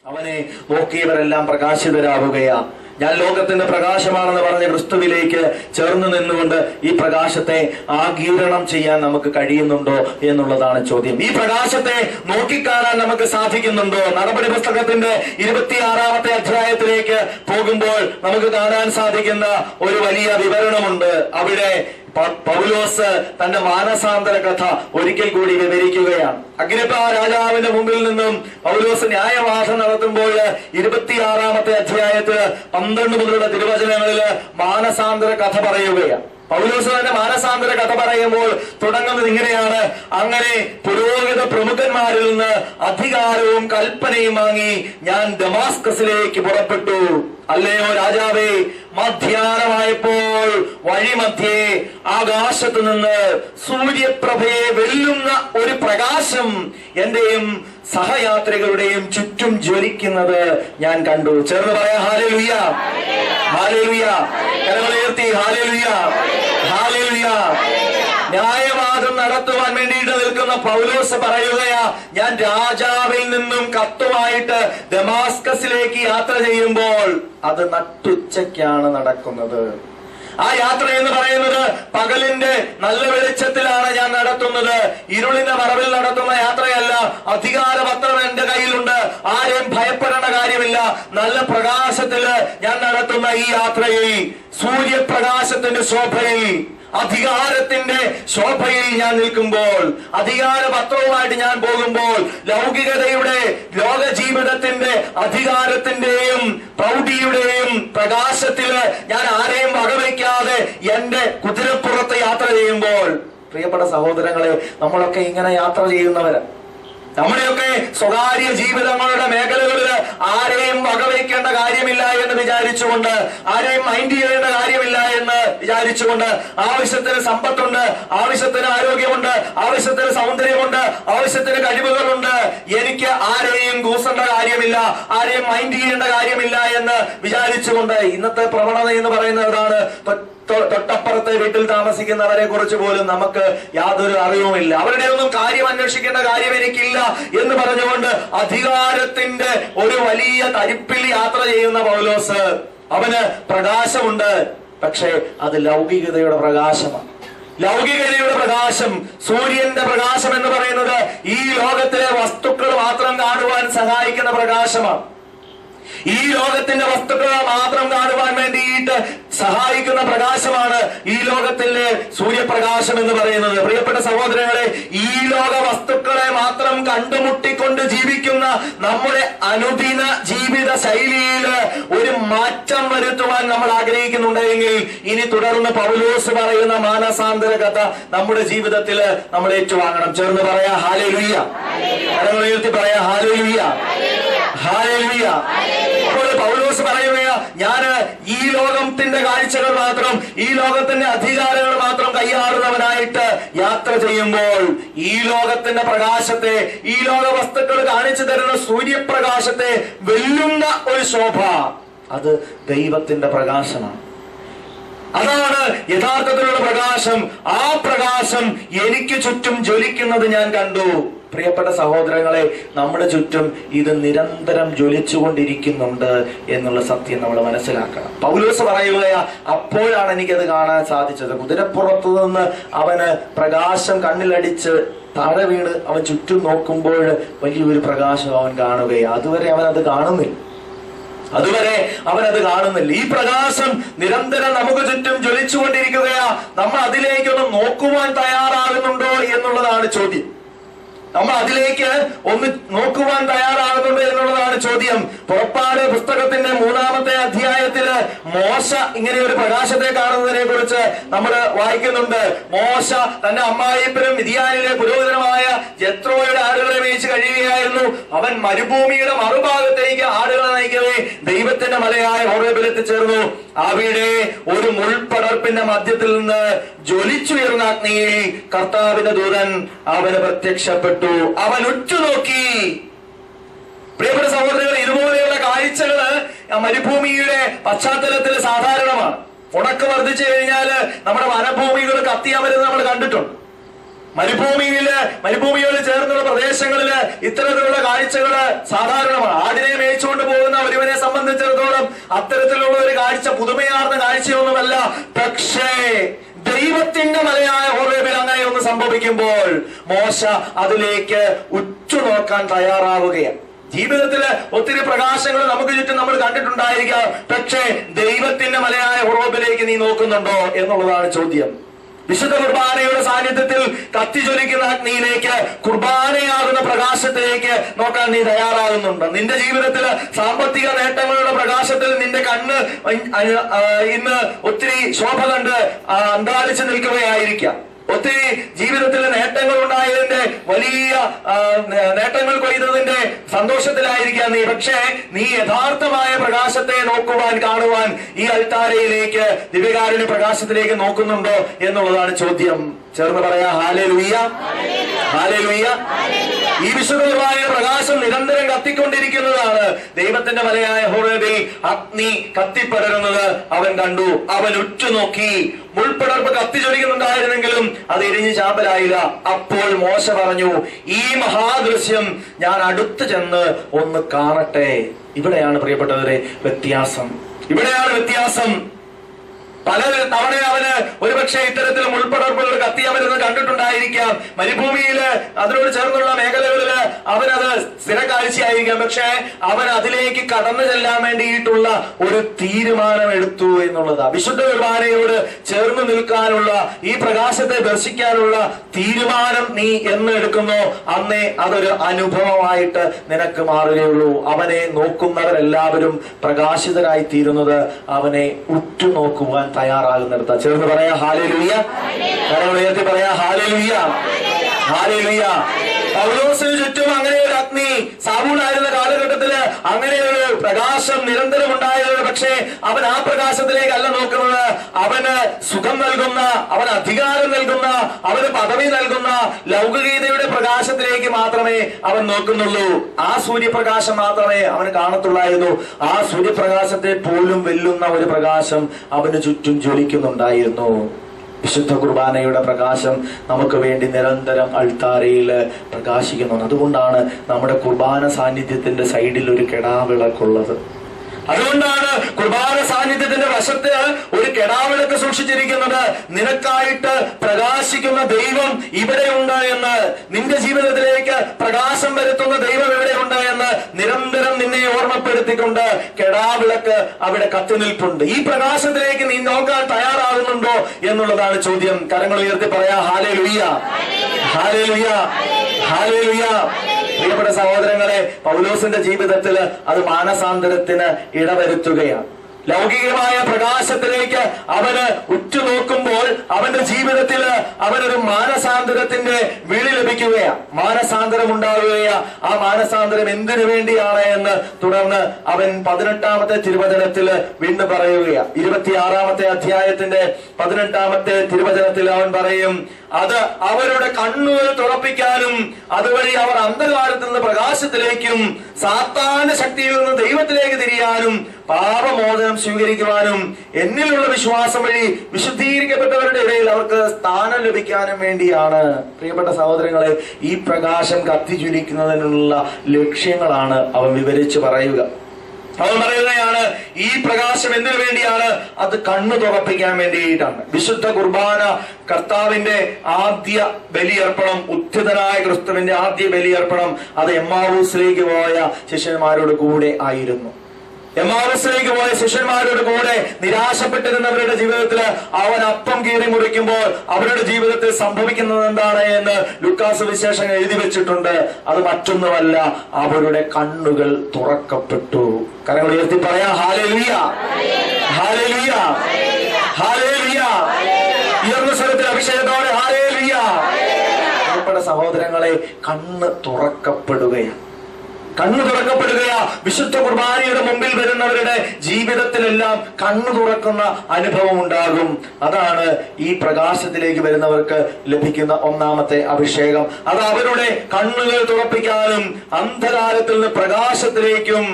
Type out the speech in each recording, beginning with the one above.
അവനെ നോക്കിയവരെല്ലാം പ്രകാശിതരാവുകയാ. ഞാൻ ലോകത്തിന്റെ പ്രകാശമാണെന്ന് പറഞ്ഞ ക്രിസ്തുവിലേക്ക് ചേർന്ന് നിന്നുകൊണ്ട് ഈ പ്രകാശത്തെ ആഗീരണം ചെയ്യാൻ നമുക്ക് കഴിയുന്നുണ്ടോ എന്നുള്ളതാണ് ചോദ്യം. ഈ പ്രകാശത്തെ നോക്കിക്കാണാൻ നമുക്ക് സാധിക്കുന്നുണ്ടോ? നടപടി പുസ്തകത്തിന്റെ 26-ാമത്തെ അധ്യായത്തിലേക്ക് പോകുമ്പോൾ നമുക്ക് കാണാൻ സാധിക്കുന്ന ഒരു വലിയ വിവരണമുണ്ട്. അവിടെ പൗലോസ് തന്റെ മാനസാന്തര കഥ ഒരിക്കൽ കൂടി വിവരിക്കുകയാണ്. അഗ്രിപ്പ രാജാവിന്റെ മുമ്പിൽ നിന്നും പൗലോസ് ന്യായവാദം നടത്തുമ്പോൾ 26-ാമത്തെ അധ്യായത്തിൽ 12 മുതലുള്ള തിരുവചനങ്ങളില് മാനസാന്തര കഥ പറയുകയാണ്. പൗലോസ് തന്നെ മാനസാന്തര കഥ പറയുമ്പോൾ തുടങ്ങുന്നത് ഇങ്ങനെയാണ്: അങ്ങനെ പുരോഹിത പ്രമുഖന്മാരിൽ നിന്ന് അധികാരവും കൽപ്പനയും വാങ്ങി ഞാൻ ദമാസ്കസിലേക്ക് പുറപ്പെട്ടു. അല്ലയോ രാജാവേ, മധ്യാഹ്നമായപ്പോൾ വഴിമധ്യേ ആകാശത്തു നിന്ന് സൂര്യപ്രഭയെ വെല്ലുന്ന ഒരു പ്രകാശം എന്റെയും സഹയാത്രികളുടെയും ചുറ്റും ജ്വലിക്കുന്നത് ഞാൻ കണ്ടു. ചേർന്ന് പറയാം ഹല്ലേലൂയ, ഹല്ലേലൂയ. കരങ്ങളുയർത്തി ഹല്ലേലൂയ, ഹല്ലേലൂയ. ന്യായവാദം നടത്തുവാൻ വേണ്ടിയിട്ട് നിൽക്കുന്ന പൗലോസ് പറയുകയാ, ഞാൻ രാജാവിൽ നിന്നും കത്തുമായിട്ട് ദമാസ്കസിലേക്ക് യാത്ര ചെയ്യുമ്പോൾ അത് നട്ടുച്ചയ്ക്കാണ് നടക്കുന്നത്. ആ യാത്ര എന്ന് പറയുന്നത് പകലിന്റെ നല്ല വെളിച്ചത്തിലാണ് ഞാൻ നടത്തുന്നത്. ഇരുളിന്റെ മറവിൽ നടത്തുന്ന യാത്രയല്ല. അധികാരപത്രം എന്റെ കയ്യിലുണ്ട്. ആരെയും ഭയപ്പെടേണ്ട കാര്യമില്ല. നല്ല പ്രകാശത്തില് ഞാൻ നടത്തുന്ന ഈ യാത്രയിൽ, സൂര്യപ്രകാശത്തിന്റെ ശോഭയിൽ, അധികാരത്തിന്റെ ശോഭയിൽ ഞാൻ നിൽക്കുമ്പോൾ, അധികാരപത്രവുമായിട്ട് ഞാൻ പോകുമ്പോൾ, ലൗകികതയുടെ ലോക ജീവിതത്തിന്റെ അധികാരത്തിന്റെയും പ്രൗഢിയുടെയും പ്രകാശത്തില് ഞാൻ ആരെയും വകവയ്ക്കാതെ എന്റെ കുതിരപ്പുറത്ത് യാത്ര ചെയ്യുമ്പോൾ, പ്രിയപ്പെട്ട സഹോദരങ്ങളെ, നമ്മളൊക്കെ ഇങ്ങനെ യാത്ര ചെയ്യുന്നവരാണ്. നമ്മുടെയൊക്കെ സ്വകാര്യ ജീവിതങ്ങളുടെ മേഖലകളിൽ ആരെയും വകവയ്ക്കേണ്ട കാര്യമില്ല എന്ന് വിചാരിച്ചുകൊണ്ട്, ആരെയും മൈൻഡ് ചെയ്യേണ്ട കാര്യമില്ല എന്ന് വിചാരിച്ചുകൊണ്ട്, ആവശ്യത്തിന് സമ്പത്തുണ്ട്, ആവശ്യത്തിന് ആരോഗ്യമുണ്ട്, ആവശ്യത്തിന് സൗന്ദര്യമുണ്ട്, ആവശ്യത്തിന് കഴിവുകളുണ്ട്, എനിക്ക് ആരെയും കൂസേണ്ട കാര്യമില്ല, ആരെയും മൈൻഡ് ചെയ്യേണ്ട കാര്യമില്ല എന്ന് വിചാരിച്ചുകൊണ്ട് ഇന്നത്തെ പ്രവണത എന്ന് പറയുന്നതാണ്. തൊട്ടപ്പുറത്തെ വീട്ടിൽ താമസിക്കുന്നവരെ കുറിച്ച് പോലും നമുക്ക് യാതൊരു അറിവുമില്ല. അവരുടെ ഒന്നും കാര്യം അന്വേഷിക്കേണ്ട കാര്യം എനിക്കില്ല എന്ന് പറഞ്ഞുകൊണ്ട് അധികാരത്തിന്റെ ഒരു വലിയ തരിപ്പിൽ യാത്ര ചെയ്യുന്ന പൗലോസ്, അവന് പ്രകാശമുണ്ട്, പക്ഷെ അത് ലൗകികതയുടെ പ്രകാശമാണ്. ലൗകികതയുടെ പ്രകാശം, സൂര്യന്റെ പ്രകാശം എന്ന് പറയുന്നത് ഈ ലോകത്തിലെ വസ്തുക്കൾ മാത്രം കാണുവാൻ സഹായിക്കുന്ന പ്രകാശമാണ്. ഈ ലോകത്തിന്റെ വസ്തുക്കൾ മാത്രം കാണുവാൻ വേണ്ടിയിട്ട് സഹായിക്കുന്ന പ്രകാശമാണ് ഈ ലോകത്തിലെ സൂര്യപ്രകാശം എന്ന് പറയുന്നത്. പ്രിയപ്പെട്ട സഹോദരങ്ങളെ, ഈ ലോക വസ്തുക്കളെ മാത്രം കണ്ടുമുട്ടിക്കൊണ്ട് ജീവിക്കുന്ന നമ്മുടെ അനുദിന ജീവിത ശൈലിയിൽ ഒരു മാറ്റം വരുത്തുവാൻ നമ്മൾ ആഗ്രഹിക്കുന്നുണ്ടെങ്കിൽ ഇനി തുടർന്ന് പൗലോസ് പറയുന്ന മാനസാന്തര കഥ നമ്മുടെ ജീവിതത്തിൽ നമ്മൾ ഏറ്റുവാങ്ങണം. ചേർന്ന് പറയാ ഹല്ലേലൂയ, കരങ്ങൾ ഉയർത്തി പറയാ ഹല്ലേലൂയ, ഹല്ലേലൂയ. അപ്പോൾ പൗലോസ് പറയുകയാ, ഞാന് ഈ ലോകത്തിന്റെ കാഴ്ചകൾ മാത്രം, ഈ ലോകത്തിന്റെ അധികാരങ്ങൾ മാത്രം കൈയാളുന്നവനായിട്ട് യാത്ര ചെയ്യുമ്പോൾ ഈ ലോകത്തിന്റെ പ്രകാശത്തെ, ഈ ലോക വസ്തുക്കൾ കാണിച്ചു തരുന്ന സൂര്യപ്രകാശത്തെ വെല്ലുന്ന ഒരു ശോഭ, അത് ദൈവത്തിന്റെ പ്രകാശമാണ്. അതാണ് യഥാർത്ഥത്തിലുള്ള പ്രകാശം. ആ പ്രകാശം എനിക്ക് ചുറ്റും ജ്വലിക്കുന്നത് ഞാൻ കണ്ടു. പ്രിയപ്പെട്ട സഹോദരങ്ങളെ, നമ്മുടെ ചുറ്റും ഇത് നിരന്തരം ജ്വലിച്ചുകൊണ്ടിരിക്കുന്നുണ്ട് എന്നുള്ള സത്യം നമ്മൾ മനസ്സിലാക്കണം. പൗലോസ് പറയുകയാ, അപ്പോഴാണ് എനിക്കത് കാണാൻ സാധിച്ചത്. കുതിരപ്പുറത്തു നിന്ന് അവന് പ്രകാശം കണ്ണിലടിച്ച് താഴെ വീണ് അവൻ ചുറ്റും നോക്കുമ്പോൾ വലിയൊരു പ്രകാശം അവൻ കാണുകയാണ്. അതുവരെ അവനത് കാണുന്നില്ല. ഈ പ്രകാശം നിരന്തരം നമുക്ക് ചുറ്റും ജ്വലിച്ചുകൊണ്ടിരിക്കുകയാ. നമ്മൾ അതിലേക്കൊന്ന് നോക്കുവാൻ തയ്യാറാകുന്നുണ്ടോ എന്നുള്ളതാണ് ചോദ്യം. നമ്മൾ അതിലേക്ക് ഒന്ന് നോക്കുവാൻ തയ്യാറാകുന്നുണ്ട് എന്നുള്ളതാണ് ചോദ്യം. പുറപ്പാട് പുസ്തകത്തിന്റെ 3-ാമത്തെ അധ്യായത്തില് മോശ ഇങ്ങനെ ഒരു പ്രകാശത്തെ കാണുന്നതിനെ കുറിച്ച് നമ്മൾ വായിക്കുന്നുണ്ട്. മോശ തന്റെ അമ്മായിപ്പനും മിദ്യാനിലെ പുരോഹിതനുമായ ജെത്രോയുടെ ആടുകളെ മേയിച്ച് കഴിയുകയായിരുന്നു. അവൻ മരുഭൂമിയുടെ മറുഭാഗത്തേക്ക് ആടുകളെ നയിക്കവേ ദൈവത്തിന്റെ മലയായ ഹോറേബിൽ എത്തിച്ചേർന്നു. അവിടെ ഒരു മുൾപടർപ്പിന്റെ മധ്യത്തിൽ നിന്ന് ജ്വലിച്ചുയർന്ന അഗ്നിയിൽ കർത്താവിന്റെ ദൂതൻ അവന് പ്രത്യക്ഷപ്പെട്ടു. അവൻ ഉറ്റുനോക്കി. പ്രിയപ്പെട്ട സഹോദരങ്ങളെ, ഇതുപോലെയുള്ള കാഴ്ചകള് മരുഭൂമിയുടെ പശ്ചാത്തലത്തിൽ സാധാരണമാണ്. ഉണക്ക് വർദ്ധിച്ചു കഴിഞ്ഞാല് നമ്മുടെ വനഭൂമികൾ കത്തിയമരുന്ന് നമ്മൾ കണ്ടിട്ടുണ്ട്. മരുഭൂമിയോട് ചേർന്നുള്ള പ്രദേശങ്ങളില് ഇത്തരത്തിലുള്ള കാഴ്ചകള് സാധാരണമാണ്. ആടിനെ മേയിച്ചു അത്തരത്തിലുള്ള ഒരു കാഴ്ച പുതുമയാർന്ന കാഴ്ചയൊന്നുമല്ല. പക്ഷേ ദൈവത്തിന്റെ മലയായ ഹോറേബിൽ അങ്ങനെ ഒന്ന് സംഭവിക്കുമ്പോൾ മോശ അതിലേക്ക് ഉറ്റുനോക്കാൻ തയ്യാറാവുകയാണ്. ജീവിതത്തില് ഒത്തിരി പ്രകാശങ്ങൾ നമുക്ക് ചുറ്റും നമ്മൾ കണ്ടിട്ടുണ്ടായിരിക്കാം. പക്ഷേ ദൈവത്തിന്റെ മലയായ ഹോറേബിലേക്ക് നീ നോക്കുന്നുണ്ടോ എന്നുള്ളതാണ് ചോദ്യം. വിശുദ്ധ കുർബാനയുടെ സാന്നിധ്യത്തിൽ കത്തിജ്വലിക്കുന്ന അഗ്നിയിലേക്ക്, കുർബാനയാകുന്ന പ്രകാശത്തിലേക്ക് നോക്കാൻ നീ തയ്യാറാകുന്നുണ്ട്. നിന്റെ ജീവിതത്തില് സാമ്പത്തിക നേട്ടങ്ങളുടെ പ്രകാശത്തിൽ നിന്റെ കണ്ണ് ഇന്ന് ഒത്തിരി ശോഭ കണ്ട് അന്താളിച്ചു നിൽക്കുകയായിരിക്കാം. ഒത്തിരി ജീവിതത്തിൽ നേട്ടങ്ങൾ ഉണ്ടായതിന്റെ വലിയ നേട്ടങ്ങൾ കൊയ്തതിന്റെ സന്തോഷത്തിലായിരിക്കാം നീ. പക്ഷേ നീ യഥാർത്ഥമായ പ്രകാശത്തെ നോക്കുവാൻ, കാണുവാൻ ഈ അൾത്താരയിലേക്ക്, ദിവ്യകാരുണ്യ പ്രകാശത്തിലേക്ക് നോക്കുന്നുണ്ടോ എന്നുള്ളതാണ് ചോദ്യം. ചേർന്ന് പറയാ ഹല്ലേലൂയ, ഹല്ലേലൂയ. ഈ വിശുദ്ധ കുർബാനയുടെ പ്രകാശം നിരന്തരം കത്തിക്കൊണ്ടിരിക്കുന്നതാണ്. ദൈവത്തിന്റെ മലയായ ഹോറേബിൽ അഗ്നി കത്തിപ്പടരുന്നത് അവൻ കണ്ടു. അവൻ ഉറ്റുനോക്കി. മുൾപ്പടർപ്പ് കത്തിച്ചൊലിക്കുന്നുണ്ടായിരുന്നെങ്കിലും അത് എരിഞ്ഞ് ചാമ്പലായില്ല. അപ്പോൾ മോശ പറഞ്ഞു, ഈ മഹാദൃശ്യം ഞാൻ അടുത്ത് ചെന്ന് ഒന്ന് കാണട്ടെ. ഇവിടെയാണ് പ്രിയപ്പെട്ടവരെ വ്യത്യാസം. ഇവിടെയാണ് വ്യത്യാസം. പല തവണ അവന് ഒരുപക്ഷെ ഇത്തരത്തിൽ മുൾപ്പടർപ്പുകൾ കത്തിയവരെന്ന് കണ്ടിട്ടുണ്ടായിരിക്കാം. മരുഭൂമിയില് അതിനോട് ചേർന്നുള്ള മേഖലകളില് അവനത് സ്ഥിര കാഴ്ചയായിരിക്കാം. പക്ഷെ അവൻ അതിലേക്ക് കടന്നു ചെല്ലാൻ വേണ്ടിയിട്ടുള്ള ഒരു തീരുമാനം എടുത്തു എന്നുള്ളതാ. വിശുദ്ധ കുർബാനയോട് ചേർന്ന് നിൽക്കാനുള്ള, ഈ പ്രകാശത്തെ ദർശിക്കാനുള്ള തീരുമാനം നീ എന്ന് എടുക്കുന്നോ അന്നേ അതൊരു അനുഭവമായിട്ട് നിനക്ക് മാറുകയുള്ളൂ. അവനെ നോക്കുന്നവരെല്ലാവരും പ്രകാശിതരായി തീരുന്നത് അവനെ ഉറ്റുനോക്കുവാൻ തയ്യാറാകുന്നിടത്ത. ചേർന്ന് പറയാ ഹല്ലേലൂയ, കരങ്ങൾ ഉയർത്തി പറയാ ഹല്ലേലൂയ, ഹല്ലേലൂയ. പൗലോസിന് ചുറ്റും അങ്ങനെ ഒരു അഗ്നി, സാവൂളായിരുന്ന കാലഘട്ടത്തില് അങ്ങനെ ഒരു പ്രകാശം നിരന്തരം ഉണ്ടായിരുന്നു. പക്ഷേ അവൻ ആ പ്രകാശത്തിലേക്കല്ല നോക്കുന്നത്. അവന് സുഖം നൽകുന്ന, അവന് അധികാരം നൽകുന്ന, അവന് പദവി നൽകുന്ന ലൗകികതയുടെ പ്രകാശത്തിലേക്ക് മാത്രമേ അവൻ നോക്കുന്നുള്ളൂ. ആ സൂര്യപ്രകാശം മാത്രമേ അവന് കാണത്തുള്ളായിരുന്നു. ആ സൂര്യപ്രകാശത്തെ പോലും വെല്ലുന്ന ഒരു പ്രകാശം അവന് ചുറ്റും ജ്വലിക്കുന്നുണ്ടായിരുന്നു. വിശുദ്ധ കുർബാനയുടെ പ്രകാശം നമുക്ക് വേണ്ടി നിരന്തരം അൾത്താരയിൽ പ്രകാശിക്കുന്നുണ്ട്. അതുകൊണ്ടാണ് നമ്മുടെ കുർബാന സാന്നിധ്യത്തിന്റെ സൈഡിൽ ഒരു കെടാവിളക്കുള്ളത്. അതുകൊണ്ടാണ് കുർബാന സാന്നിധ്യത്തിന്റെ വശത്ത് ഒരു കെടാവിളക്ക് സൂക്ഷിച്ചിരിക്കുന്നത്. നിനക്കായിട്ട് പ്രകാശിക്കുന്ന ദൈവം ഇവിടെയുണ്ട് എന്ന്, നിന്റെ ജീവിതത്തിലേക്ക് പ്രകാശം വരുത്തുന്ന ദൈവം ഇവിടെയുണ്ട് എന്ന് നിരന്തരം നിന്നെ ഓർമ്മപ്പെടുത്തിക്കൊണ്ട് കെടാവിളക്ക് അവിടെ കത്തി നിൽപ്പുണ്ട്. ഈ പ്രകാശത്തിലേക്ക് നീ നോക്കാൻ തയ്യാറാകുന്നുണ്ടോ എന്നുള്ളതാണ് ചോദ്യം. കരങ്ങൾ ഉയർത്തി പറയാ ഹല്ലേലൂയ, ഹല്ലേലൂയ, ഹല്ലേലൂയ. പ്രിയപ്പെട്ട സഹോദരങ്ങളെ, പൗലോസിന്റെ ജീവിതത്തിൽ അത് മാനസാന്തരത്തിന് ഇടവരുത്തുകയാണ്. ലൗകികമായ പ്രകാശത്തിലേക്ക് അവന് ഉറ്റുനോക്കുമ്പോൾ അവന്റെ ജീവിതത്തിൽ അവനൊരു മാനസാന്തരത്തിന്റെ വിളി ലഭിക്കുകയാണ്. മാനസാന്തരം ഉണ്ടാവുകയാണ്. ആ മാനസാന്തരം എന്തിനു വേണ്ടിയാണ് എന്ന് തുടർന്ന് അവൻ 18-ാമത്തെ തിരുവചനത്തിൽ വീണ്ടും പറയുകയാണ്. 26-ാമത്തെ അധ്യായത്തിന്റെ 18-ാമത്തെ തിരുവചനത്തിൽ അവൻ പറയും, അത് അവരുടെ കണ്ണുകൾ തുറപ്പിക്കാനും അതുവഴി അവർ അന്ധകാരത്തിൽ നിന്ന് പ്രകാശത്തിലേക്കും സാത്താന്റെ ശക്തിയിൽ നിന്ന് ദൈവത്തിലേക്ക് തിരിയാനും പാപമോചനം സ്വീകരിക്കുവാനും എന്നിലുള്ള വിശ്വാസം വഴി വിശുദ്ധീകരിക്കപ്പെട്ടവരുടെ ഇടയിൽ അവർക്ക് സ്ഥാനം ലഭിക്കാനും വേണ്ടിയാണ്. പ്രിയപ്പെട്ട സഹോദരങ്ങളെ, ഈ പ്രകാശം കത്തിജ്വലിക്കുന്നതിനുള്ള ലക്ഷ്യങ്ങളാണ് അവൻ വിവരിച്ച് പറയുക. അവൻ പറയുകയാണ്, ഈ പ്രകാശം എന്തിനു വേണ്ടിയാണ്? അത് കണ്ണു തുറപ്പിക്കാൻ വേണ്ടിയിട്ടാണ്. വിശുദ്ധ കുർബാന കർത്താവിന്റെ ആദ്യ ബലിയർപ്പണം, ഉത്ഥിതനായ ക്രിസ്തുവിന്റെ ആദ്യ ബലിയർപ്പണം, അത് എമ്മാവൂസിലേക്ക് പോയ ശിഷ്യന്മാരോട് കൂടെ ആയിരുന്നു. എമ്മാവൂസിലേക്ക് പോയ ശിഷ്യന്മാരോട് കൂടെ നിരാശപ്പെട്ടിരുന്നവരുടെ ജീവിതത്തിൽ അവൻ അപ്പം കീറി മുറിക്കുമ്പോൾ അവരുടെ ജീവിതത്തിൽ സംഭവിക്കുന്നത് എന്താണ് എന്ന് ലൂക്കാസ് സുവിശേഷം എഴുതി വെച്ചിട്ടുണ്ട്. അത് മറ്റൊന്നുമല്ല, അവരുടെ കണ്ണുകൾ തുറക്കപ്പെട്ടു. കരങ്ങൾ ഉയർത്തി പറയാ ഹല്ലേലൂയ, ഹല്ലേലൂയ, ഹല്ലേലൂയ. ഉയർന്ന സ്വരത്തിൽ അഭിഷേകത്തോടെ ഹല്ലേലൂയ. പ്രിയപ്പെട്ട സഹോദരങ്ങളെ, കണ്ണ് തുറക്കപ്പെടുകയാണ്. കണ്ണു തുറക്കപ്പെടുകയാ. വിശുദ്ധ കുർബാനയുടെ മുമ്പിൽ വരുന്നവരുടെ ജീവിതത്തിലെല്ലാം കണ്ണു തുറക്കുന്ന അനുഭവം ഉണ്ടാകും. അതാണ് ഈ പ്രകാശത്തിലേക്ക് വരുന്നവർക്ക് ലഭിക്കുന്ന ഒന്നാമത്തെ അഭിഷേകം. അത് അവരുടെ കണ്ണുകൾ തുറപ്പിക്കാനും അന്ധകാരത്തിൽ നിന്ന് പ്രകാശത്തിലേക്കും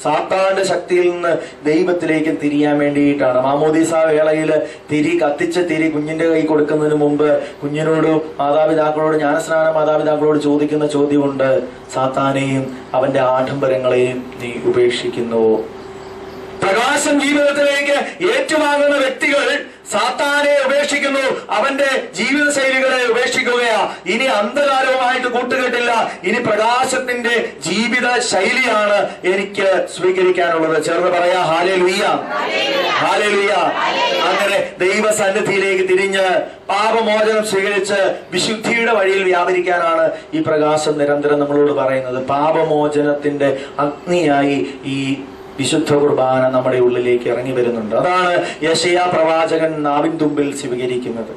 സാത്താന്റെ ശക്തിയിൽ നിന്ന് ദൈവത്തിലേക്കും തിരിയാൻ വേണ്ടിയിട്ടാണ്. മാമോദീസ വേളയില് കത്തിച്ച തിരി കുഞ്ഞിന്റെ കൈ കൊടുക്കുന്നതിന് മുമ്പ് കുഞ്ഞിനോട് മാതാപിതാക്കളോട്, ജ്ഞാനസ്നാന മാതാപിതാക്കളോട് ചോദിക്കുന്ന ചോദ്യമുണ്ട്, സാത്താനെയും അവന്റെ ആഡംബരങ്ങളെയും നീ ഉപേക്ഷിക്കുന്നുവോ? പ്രകാശം ജീവിതത്തിലേക്ക് ഏറ്റുവാങ്ങുന്ന വ്യക്തികൾ സാത്താനെ ഉപേക്ഷിക്കുന്നു, അവന്റെ ജീവിത ശൈലികളെ ഉപേക്ഷിക്കുകയാ. ഇനി അന്ധകാരവുമായിട്ട് കൂട്ടുകെട്ടില്ല, ഇനി പ്രകാശത്തിന്റെ ജീവിത ശൈലിയാണ് എനിക്ക് സ്വീകരിക്കാനുള്ളത്. ചേർന്ന് പറയാ ഹല്ലേലൂയ, ഹല്ലേലൂയ. അങ്ങനെ ദൈവസന്നിധിയിലേക്ക് തിരിഞ്ഞ് പാപമോചനം സ്വീകരിച്ച് വിശുദ്ധിയുടെ വഴിയിൽ വ്യാപരിക്കാനാണ് ഈ പ്രകാശം നിരന്തരം നമ്മളോട് പറയുന്നത്. പാപമോചനത്തിന്റെ അഗ്നിയായി ഈ വിശുദ്ധ കുർബാന നമ്മുടെ ഉള്ളിലേക്ക് ഇറങ്ങി വരുന്നുണ്ട്. അതാണ് യെശയ്യാ പ്രവാചകൻ നാവിൻ തുമ്പിൽ സ്വീകരിക്കുന്നത്.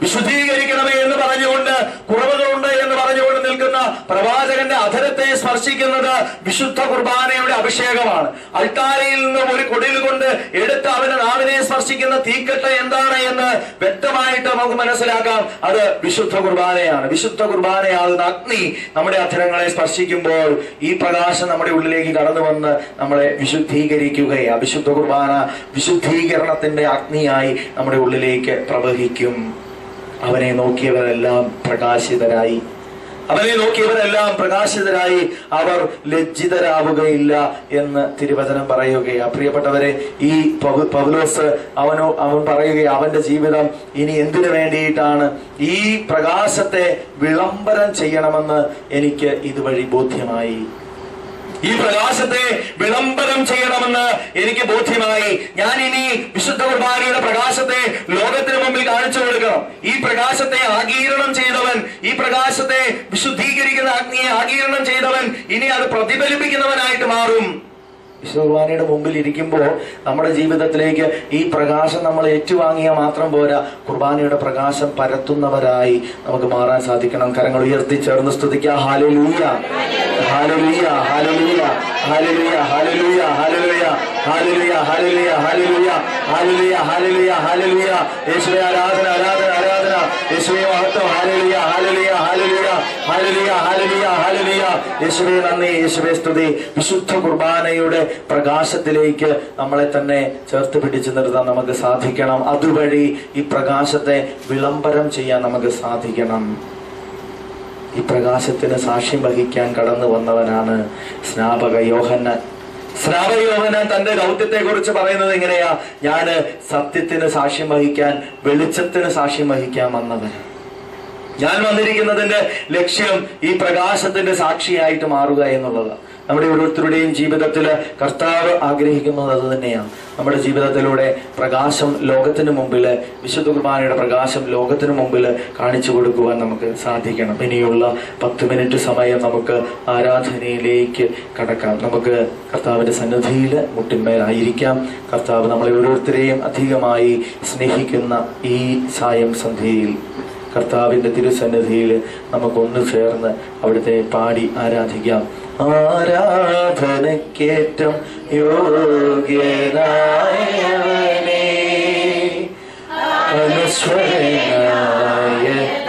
വിശുദ്ധീകരിക്കണമേ എന്ന് പറഞ്ഞുകൊണ്ട്, കുറവുകളുണ്ട് എന്ന് പറഞ്ഞുകൊണ്ട് നിൽക്കുന്ന പ്രവാചകന്റെ അധരത്തെ സ്പർശിക്കുന്നത് വിശുദ്ധ കുർബാനയുടെ അഭിഷേകമാണ്. അൾത്താരയിൽ നിന്ന് ഒരു കൊടിൽ കൊണ്ട് എടുത്ത് അവന്റെ നാവിനെ സ്പർശിക്കുന്ന തീക്കട്ട എന്താണ് എന്ന് വ്യക്തമായിട്ട് നമുക്ക് മനസ്സിലാക്കാം. അത് വിശുദ്ധ കുർബാനയാണ്. വിശുദ്ധ കുർബാനയാകുന്ന അഗ്നി നമ്മുടെ അധരങ്ങളെ സ്പർശിക്കുമ്പോൾ ഈ പ്രകാശം നമ്മുടെ ഉള്ളിലേക്ക് കടന്നു വന്ന് നമ്മളെ വിശുദ്ധീകരിക്കുകയാണ്. വിശുദ്ധ കുർബാന വിശുദ്ധീകരണത്തിന്റെ അഗ്നിയായി നമ്മുടെ ഉള്ളിലേക്ക് പ്രവഹിക്കും. അവനെ നോക്കിയവരെല്ലാം പ്രകാശിതരായി, അവനെ നോക്കിയവരെല്ലാം പ്രകാശിതരായി, അവർ ലജ്ജിതരാവുകയില്ല എന്ന് തിരുവചനം പറയുകയാണ്. പ്രിയപ്പെട്ടവരെ, ഈ പൗലോസ് അവൻ പറയുകയാണ്, അവന്റെ ജീവിതം ഇനി എന്തിനു വേണ്ടിയിട്ടാണ്? ഈ പ്രകാശത്തെ വിളംബരം ചെയ്യണമെന്ന് എനിക്ക് ഇതുവഴി ബോധ്യമായി. ഈ പ്രകാശത്തെ വിളംബരം ചെയ്യണമെന്ന് എനിക്ക് ബോധ്യമായി. ഞാൻ ഇനി വിശുദ്ധ കുർബാനയുടെ പ്രകാശത്തെ ലോകത്തിന് മുമ്പിൽ കാണിച്ചു കൊടുക്കണം. ഈ പ്രകാശത്തെ ആഗീരണം ചെയ്തവൻ, ഈ പ്രകാശത്തെ വിശുദ്ധീകരിക്കുന്ന അഗ്നിയെ ആഗീരണം ചെയ്തവൻ ഇനി അത് പ്രതിഫലിപ്പിക്കുന്നവനായിട്ട് മാറും. വിശുദ്ധ കുർബാനയുടെ മുമ്പിൽ ഇരിക്കുമ്പോൾ നമ്മുടെ ജീവിതത്തിലേക്ക് ഈ പ്രകാശം നമ്മൾ ഏറ്റുവാങ്ങിയാൽ മാത്രം പോരാ, കുർബാനയുടെ പ്രകാശം പരത്തുന്നവരായി നമുക്ക് മാറാൻ സാധിക്കണം. കരങ്ങൾ ഉയർത്തി ചേർന്ന് സ്തുതിക്കുക. ഹല്ലേലൂയ, ഹല്ലേലൂയ, ഹല്ലേലൂയ, ഹല്ലേലൂയ, ഹല്ലേലൂയ, ഹല്ലേലൂയ, ഹല്ലേലൂയ, ഹല്ലേലൂയ, ഹല്ലേലൂയ, ഹല്ലേലൂയ, ഹല്ലേലൂയ, ഹല്ലേലൂയ. യേശുവേ ആരാധന, ആരാധന, ആരാധന. യേശുവേ മഹത്വം. ഹല്ലേലൂയ, ഹല്ലേലൂയ, ഹല്ലേലൂയ, ഹല്ലേലൂയ, ഹല്ലേലൂയ, ഹല്ലേലൂയ. യേശുവേ നന്ദി, യേശുവേ സ്തുതി. വിശുദ്ധ കുർബാനയുടെ പ്രകാശത്തിലേക്ക് നമ്മളെ തന്നെ ചേർത്ത് പിടിച്ചു നിർത്താൻ നമുക്ക് സാധിക്കണം. അതുവഴി ഈ പ്രകാശത്തെ വിളംബരം ചെയ്യാൻ നമുക്ക് സാധിക്കണം. ഈ പ്രകാശത്തിന് സാക്ഷ്യം വഹിക്കാൻ കടന്നു വന്നവനാണ് സ്നാപക യോഹന്നാൻ. സ്നാപക യോഹന്നാൻ തന്റെ ദൗത്യത്തെ കുറിച്ച് പറയുന്നത് എങ്ങനെയാ? ഞാന് സത്യത്തിന് സാക്ഷ്യം വഹിക്കാൻ, വെളിച്ചത്തിന് സാക്ഷ്യം വഹിക്കാൻ വന്നവനാണ്. ഞാൻ വന്നിരിക്കുന്നതിന്റെ ലക്ഷ്യം ഈ പ്രകാശത്തിന്റെ സാക്ഷിയായിട്ട് മാറുക എന്നുള്ളതാണ്. നമ്മുടെ ഓരോരുത്തരുടെയും ജീവിതത്തിൽ കർത്താവ് ആഗ്രഹിക്കുന്നത് അത് തന്നെയാണ്. നമ്മുടെ ജീവിതത്തിലൂടെ പ്രകാശം ലോകത്തിന് മുമ്പിൽ, വിശുദ്ധ കുർബാനയുടെ പ്രകാശം ലോകത്തിന് മുമ്പിൽ കാണിച്ചു കൊടുക്കുവാൻ നമുക്ക് സാധിക്കണം. ഇനിയുള്ള 10 മിനിറ്റ് സമയം നമുക്ക് ആരാധനയിലേക്ക് കടക്കാം. നമുക്ക് കർത്താവിന്റെ സന്നിധിയിൽ മുട്ടിന്മേലായിരിക്കാം. കർത്താവ് നമ്മളെ ഓരോരുത്തരെയും അധികമായി സ്നേഹിക്കുന്ന ഈ സായം സന്ധ്യയിൽ കർത്താവിന്റെ തിരുസന്നിധിയിൽ നമുക്കൊന്നു ചേർന്ന് അവിടുത്തെ പാടി ആരാധിക്കാം. ആരാധനക്കേറ്റം യോഗ്യനായവനേ, അനുസ്വരനായ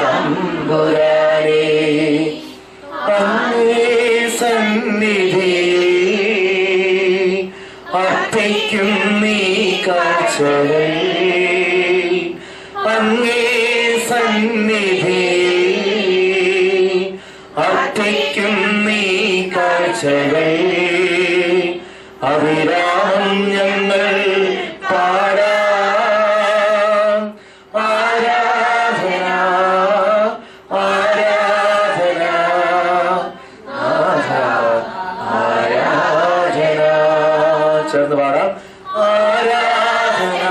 തമ്പുരാനേ, അങ്ങേ സന്നിധിയിൽ അർപ്പിക്കും നീ കാഴ്ചകൾ, അങ്ങേ സന്നിധിയിൽ അർപ്പിക്കും നീ കാഴ്ചകൾ. അവിരാമം ഞങ്ങൾ പാടാം ആരാധന, ആരാധന, ആരാധന. ചേർന്ന് പാടാം. ആരാധന,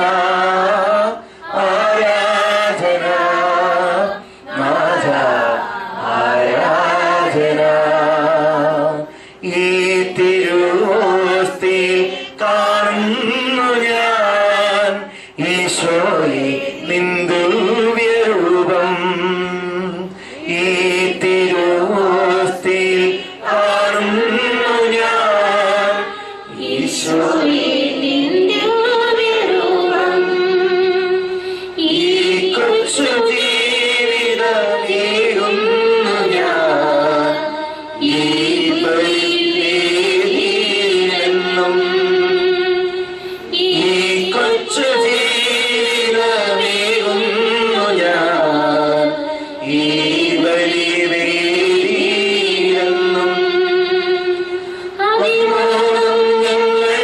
ആരാധന, നാഥ ആരാധന. ഈ തിരുവോസ്തി കാണുന്നു ഞാൻ ഈശോയെ നിന്ദുവ്യരൂപം. ഈ തിരുവോസ്തി കാണുന്നു ഞാൻ ഈശോയെ നിന്ദുവ്യരൂപം. ഈ കൊച്ചു ജീവിതമേകുന്നു ഞാൻ ഈ ബലിയിലെന്നും. ഈ കൊച്ചു ജീവിതമേകുന്നു ഞാൻ ഈ ബലിയിലെന്നും. അതിമൂലം ഞങ്ങൾ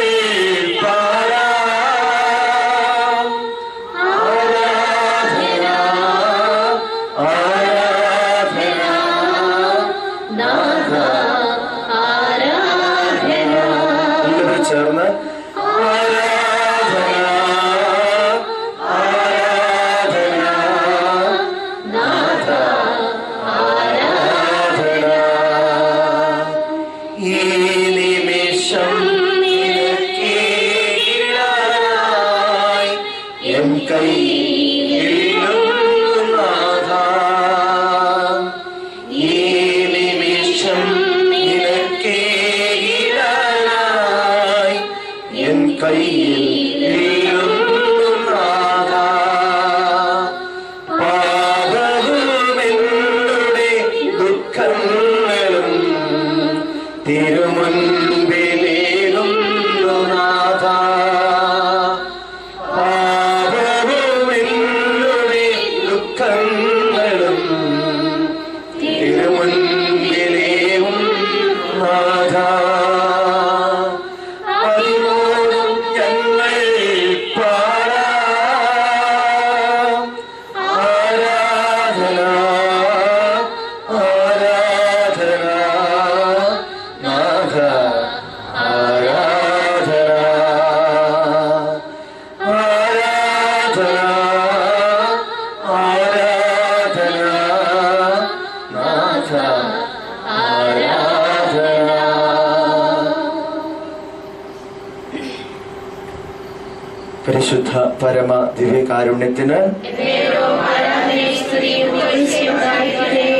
പരിശുദ്ധ പരമ ദിവ്യകാരുണ്യത്തിന്,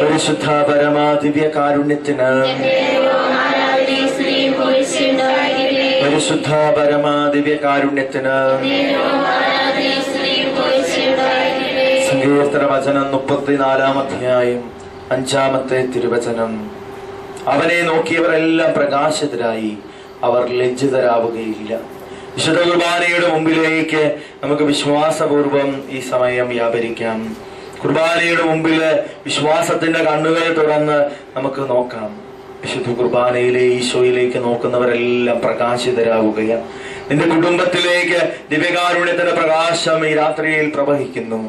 പരിശുദ്ധ പരമ ദിവ്യകാരുണ്യത്തിന്, പരിശുദ്ധ പരമ ദിവ്യകാരുണ്യത്തിന്. സങ്കീർത്തന വചനം 34 അധ്യായം 5 തിരുവചനം. അവനെ നോക്കിയവരെല്ലാം പ്രകാശിതരായി, അവർ ലജ്ജിതരാവുകയില്ല. വിശുദ്ധ കുർബാനയുടെ മുമ്പിലേക്ക് നമുക്ക് വിശ്വാസപൂർവം ഈ സമയം വ്യാപരിക്കാം. കുർബാനയുടെ മുമ്പില് വിശ്വാസത്തിന്റെ കണ്ണുകൾ തുറന്ന് നമുക്ക് നോക്കാം. വിശുദ്ധ കുർബാനയിലെ ഈശോയിലേക്ക് നോക്കുന്നവരെല്ലാം പ്രകാശിതരാവുകയാണ്. നിന്റെ കുടുംബത്തിലേക്ക് ദിവ്യകാരുണ്യത്തിന്റെ പ്രകാശം ഈ രാത്രിയിൽ പ്രവഹിക്കുന്നു.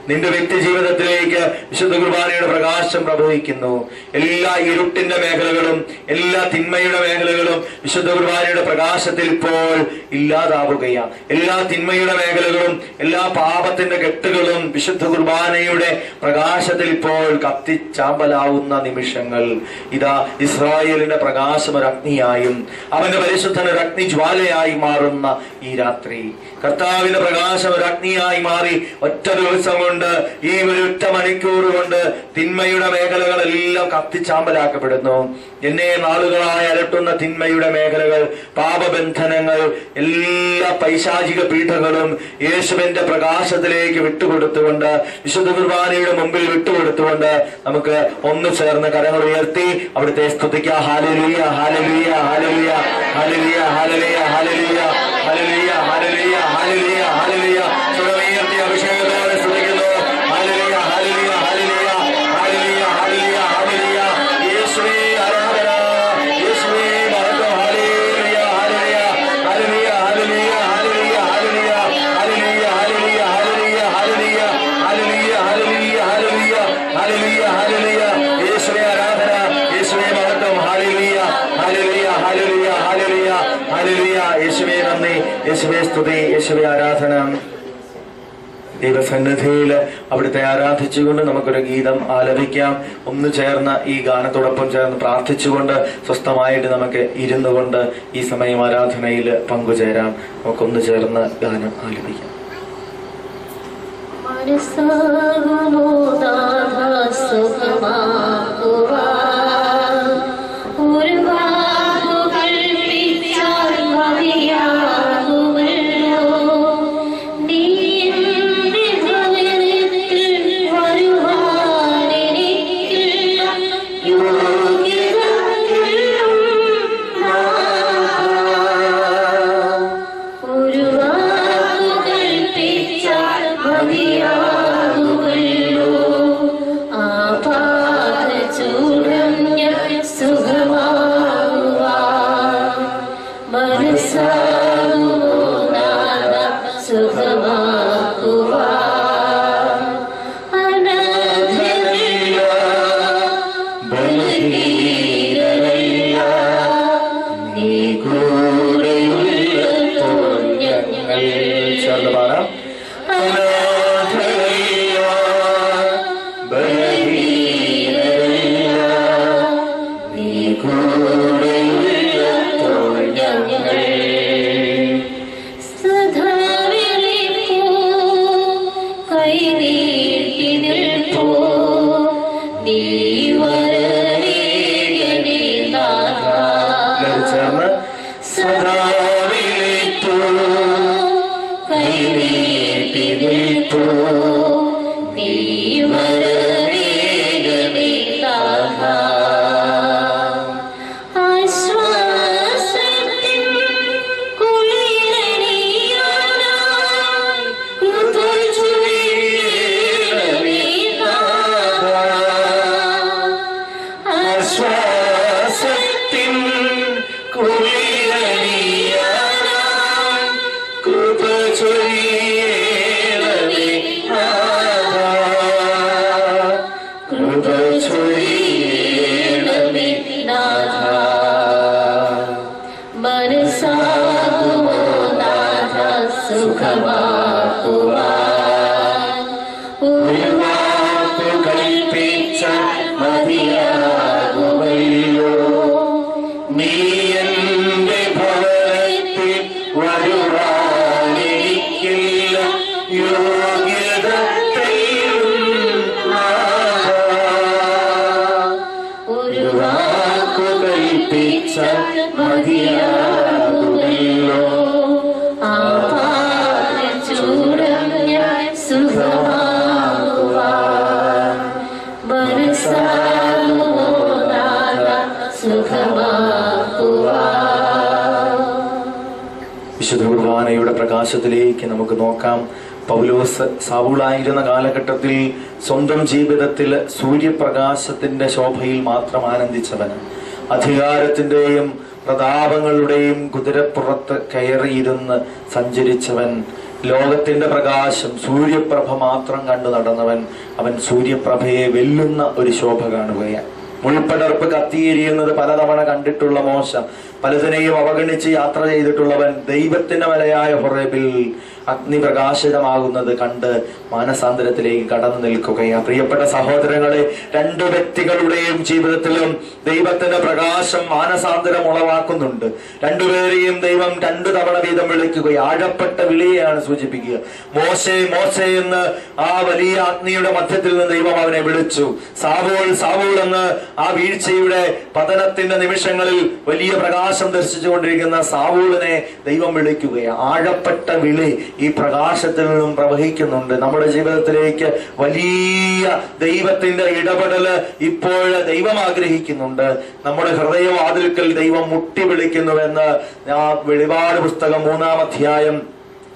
നിന്റെ വ്യക്തി ജീവിതത്തിലേക്ക് വിശുദ്ധ കുർബാനയുടെ പ്രകാശം പ്രവഹിക്കുന്നു. എല്ലാ ഇരുട്ടിന്റെ മേഖലകളും എല്ലാ തിന്മയുടെ മേഖലകളും വിശുദ്ധ കുർബാനയുടെ പ്രകാശത്തിൽ ഇപ്പോൾ ഇല്ലാതാവുകയാണ്. എല്ലാ തിന്മയുടെ മേഖലകളും എല്ലാ പാപത്തിന്റെ കെട്ടുകളും വിശുദ്ധ കുർബാനയുടെ പ്രകാശത്തിൽ ഇപ്പോൾ കത്തിച്ചാമ്പലാവുന്ന നിമിഷങ്ങൾ. ഇതാ ഇസ്രായേലിന്റെ പ്രകാശം ഒരു അഗ്നിയായും അവന്റെ പരിശുദ്ധൻ ഒരു അഗ്നിജ്വാലയായി മാറുന്ന ഈ രാത്രി കർത്താവിന്റെ പ്രകാശം ഒരു അഗ്നിയായി മാറി ഒറ്റ ദിവസം കൊണ്ട്, ഈ ഒരൊറ്റ മണിക്കൂർ കൊണ്ട് തിന്മയുടെ മേഖലകളെല്ലാം കത്തിച്ചാമ്പലാക്കപ്പെടുന്നു. എന്നെ നാളുകളായി അലട്ടുന്ന തിന്മയുടെ മേഖലകൾ, പാപബന്ധനങ്ങൾ, എല്ലാ പൈശാചിക പീഠങ്ങളും യേശുവിന്റെ പ്രകാശത്തിലേക്ക് വിട്ടുകൊടുത്തുകൊണ്ട്, വിശുദ്ധ കുർബാനയുടെ മുമ്പിൽ വിട്ടുകൊടുത്തുകൊണ്ട് നമുക്ക് ഒന്ന് ചേർന്ന് കരങ്ങൾ ഉയർത്തി അവിടുത്തെ സ്തുതിക്കുക. ഹല്ലേലൂയ, ഹല്ലേലൂയ, ഹല്ലേലൂയ, ഹല്ലേലൂയ, ഹല്ലേലൂയ, ഹല്ലേലൂയ, ഹല്ലേലൂയ, ഹല്ലേലൂയ, ഹല്ലേലൂയ, ഹല്ലേലൂയ. സ്വരമുയർത്തി അഭിഷേകത്തോടെ സ്തുതിക്കുന്നു. ഹല്ലേലൂയ, ഹല്ലേലൂയ, ഹല്ലേലൂയ, ഹല്ലേലൂയ, ഹല്ലേലൂയ, ഹല്ലേലൂയ. യേശുവേ ആരാധന, യേശുവേ മഹത്വം. ഹല്ലേലൂയ, ഹല്ലേലൂയ, ഹല്ലേലൂയ, ഹല്ലേലൂയ, ഹല്ലേലൂയ, ഹല്ലേലൂയ, ഹല്ലേലൂയ, ഹല്ലേലൂയ, ഹല്ലേലൂയ, ഹല്ലേലൂയ, ഹല്ലേലൂയ, ഹല്ലേലൂയ, ഹല്ലേലൂയ, ഹല്ലേലൂയ. യേശുവേ ആരാധന, യേശുവേ മഹത്വം. ഹല്ലേലൂയ, ഹല്ലേലൂയ, ഹല്ലേലൂയ, ഹല്ലേലൂയ, ഹല്ലേലൂയ. യേശുവേ നന്ദി, യേശുവേ സ്തുതി, യേശുവേ ആരാധന. ദൈവസന്നിധിയിൽ അവിടുത്തെ ആരാധിച്ചുകൊണ്ട് നമുക്കൊരു ഗീതം ആലപിക്കാം. ഒന്ന് ചേർന്ന് ഈ ഗാനത്തോടൊപ്പം ചേർന്ന് പ്രാർത്ഥിച്ചുകൊണ്ട് സ്വസ്ഥമായിട്ട് നമുക്ക് ഇരുന്നു കൊണ്ട് ഈ സമയം ആരാധനയിൽ പങ്കുചേരാം. നമുക്കൊന്ന് ചേർന്ന് ഗാനം ആലപിക്കാം. വിശുദ്ധ കുർബാനയുടെ പ്രകാശത്തിലേക്ക് നമുക്ക് നോക്കാം. പൗലോസ് സൗലായിരുന്ന കാലഘട്ടത്തിൽ സ്വന്തം ജീവിതത്തിൽ സൂര്യപ്രകാശത്തിന്റെ ശോഭയിൽ മാത്രം ആനന്ദിച്ചവന്, അധികാരത്തിന്റെയും പ്രതാപങ്ങളുടെയും കുതിരപ്പുറത്ത് കയറിയിരുന്ന് സഞ്ചരിച്ചവൻ, ലോകത്തിന്റെ പ്രകാശം സൂര്യപ്രഭ മാത്രം കണ്ടു നടന്നവൻ, അവൻ സൂര്യപ്രഭയെ വെല്ലുന്ന ഒരു ശോഭ കാണുകയാണ്. മുൾപ്പടർപ്പ് കത്തിയെരിയുന്നത് പലതവണ കണ്ടിട്ടുള്ള മോശ, പലതിനെയും അവഗണിച്ച് യാത്ര ചെയ്തിട്ടുള്ളവൻ, ദൈവത്തിന്റെ മലയായ ഹൊറേബിൽ അഗ്നി പ്രകാശിതമാകുന്നത് കണ്ട് മാനസാന്തരത്തിലേക്ക് കടന്നു നിൽക്കുകയാണ്. പ്രിയപ്പെട്ട സഹോദരങ്ങളെ, രണ്ടു വ്യക്തികളുടെയും ജീവിതത്തിലും ദൈവത്തിന്റെ പ്രകാശം മാനസാന്തരം ഉളവാക്കുന്നുണ്ട്. രണ്ടുപേരെയും ദൈവം 2 തവണ വീതം വിളിക്കുക, ആഴപ്പെട്ട വിളിയെയാണ് സൂചിപ്പിക്കുക. മോശേ മോശേ എന്ന് ആ വലിയ അഗ്നിയുടെ മധ്യത്തിൽ നിന്ന് ദൈവം അവനെ വിളിച്ചു. സാവൂൾ സാവൂൾ എന്ന് ആ വീഴ്ചയുടെ പതനത്തിന്റെ നിമിഷങ്ങളിൽ വലിയ പ്രകാശം ദർശിച്ചുകൊണ്ടിരിക്കുന്ന സാവൂളിനെ ദൈവം വിളിക്കുകയാണ്. ആഴപ്പെട്ട വിളി ഈ പ്രകാശത്തിൽ നിന്നും പ്രവഹിക്കുന്നുണ്ട്. നമ്മുടെ ജീവിതത്തിലേക്ക് വലിയ ദൈവത്തിന്റെ ഇടപെടല് ഇപ്പോൾ ദൈവം ആഗ്രഹിക്കുന്നുണ്ട്. നമ്മുടെ ഹൃദയവാതിൽക്കൽ ദൈവം മുട്ടി വിളിക്കുന്നുവെന്ന് ആ വെളിപാട് പുസ്തകം 3-ാം അധ്യായം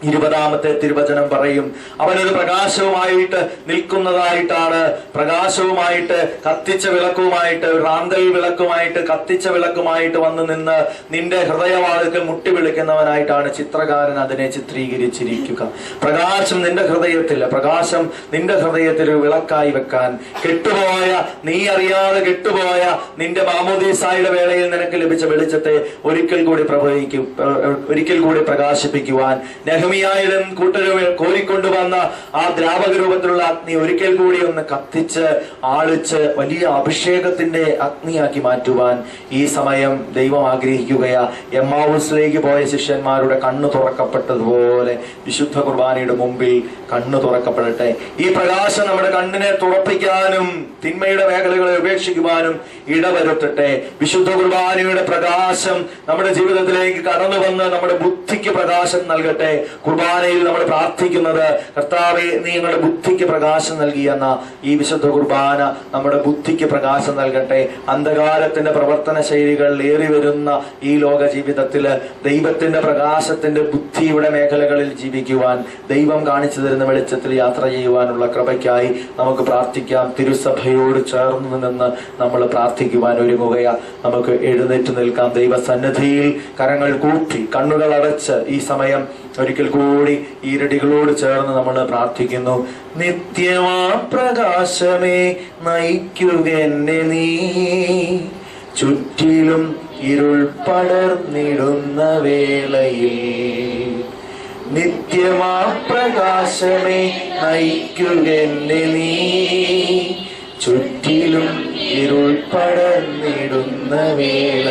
20-ാമത്തെ തിരുവചനം പറയും. അവനൊരു പ്രകാശവുമായിട്ട് നിൽക്കുന്നതായിട്ടാണ്, പ്രകാശവുമായിട്ട് കത്തിച്ച വിളക്കുമായിട്ട്, റാന്തൽ വിളക്കുമായിട്ട് കത്തിച്ച വിളക്കുമായിട്ട് വന്ന് നിന്ന് നിന്റെ ഹൃദയവാതിൽക്കൽ മുട്ടി വിളിക്കുന്നവനായിട്ടാണ് ചിത്രകാരൻ അതിനെ ചിത്രീകരിച്ചിരിക്കുക. പ്രകാശം നിന്റെ ഹൃദയത്തിൽ, പ്രകാശം നിന്റെ ഹൃദയത്തിൽ ഒരു വിളക്കായി വെക്കാൻ, കെട്ടുപോയ, നീ അറിയാതെ കെട്ടുപോയ നിന്റെ മാമോദീസായുടെ വേളയിൽ നിനക്ക് ലഭിച്ച വെളിച്ചത്തെ ഒരിക്കൽ കൂടി പ്രകാശിപ്പിക്കുവാൻ, നെഹെമ്യായും കൂട്ടരും കോരിക്കൊണ്ടുവന്ന ആ ദ്രാവക രൂപത്തിലുള്ള അഗ്നി ഒരിക്കൽ കൂടി ഒന്ന് കത്തിച്ച് ആളിച്ച് വലിയ അഭിഷേകത്തിന്റെ അഗ്നിയാക്കി മാറ്റുവാൻ ഈ സമയം ദൈവം ആഗ്രഹിക്കുകയാ. എമ്മാവൂസിലേക്ക് പോയ ശിഷ്യന്മാരുടെ കണ്ണു തുറക്കപ്പെട്ടതുപോലെ വിശുദ്ധ കുർബാനയുടെ മുമ്പിൽ കണ്ണു തുറക്കപ്പെടട്ടെ. ഈ പ്രകാശം നമ്മുടെ കണ്ണിനെ തുറപ്പിക്കാനും തിന്മയുടെ മേഖലകളെ ഉപേക്ഷിക്കുവാനും ഇടവരുത്തട്ടെ. വിശുദ്ധ കുർബാനയുടെ പ്രകാശം നമ്മുടെ ജീവിതത്തിലേക്ക് കടന്നു വന്ന് നമ്മുടെ ബുദ്ധിക്ക് പ്രകാശം നൽകട്ടെ. കുർബാനയിൽ നമ്മൾ പ്രാർത്ഥിക്കുന്നത്, കർത്താവേ നീ ഞങ്ങളുടെ ബുദ്ധിക്ക് പ്രകാശം നൽകിയെന്ന ഈ വിശുദ്ധ കുർബാന നമ്മുടെ ബുദ്ധിക്ക് പ്രകാശം നൽകട്ടെ. അന്ധകാരത്തിന്റെ പ്രവർത്തന ശൈലികൾ ഏറി വരുന്ന ഈ ലോക ജീവിതത്തില് ദൈവത്തിന്റെ പ്രകാശത്തിന്റെ ബുദ്ധിയുടെ മേഖലകളിൽ ജീവിക്കുവാൻ, ദൈവം കാണിച്ചു തരുന്ന വെളിച്ചത്തിൽ യാത്ര ചെയ്യുവാനുള്ള കൃപയ്ക്കായി നമുക്ക് പ്രാർത്ഥിക്കാം. തിരുസഭയോട് ചേർന്ന് നിന്ന് നമ്മൾ പ്രാർത്ഥിക്കുവാൻ ഒരുങ്ങുകയാ. നമുക്ക് എഴുന്നേറ്റ് നിൽക്കാം. ദൈവസന്നിധിയിൽ കരങ്ങൾ കൂപ്പി കണ്ണുകൾ അടച്ച് ഈ സമയം ഒരിക്കൽ കൂടി ഈരടികളോട് ചേർന്ന് നമ്മൾ പ്രാർത്ഥിക്കുന്നു. നിത്യമാ പ്രകാശമേ നയിക്കുക എന്നെ നീ, ചുറ്റിലും ഇരുൾ പടർന്നിടുന്ന വേളയിൽ. നിത്യമാ പ്രകാശമേ നയിക്കുക എന്നെ നീ, ചുറ്റിലും ഇരുൾ പടർന്നിടുന്ന വേളയിൽ.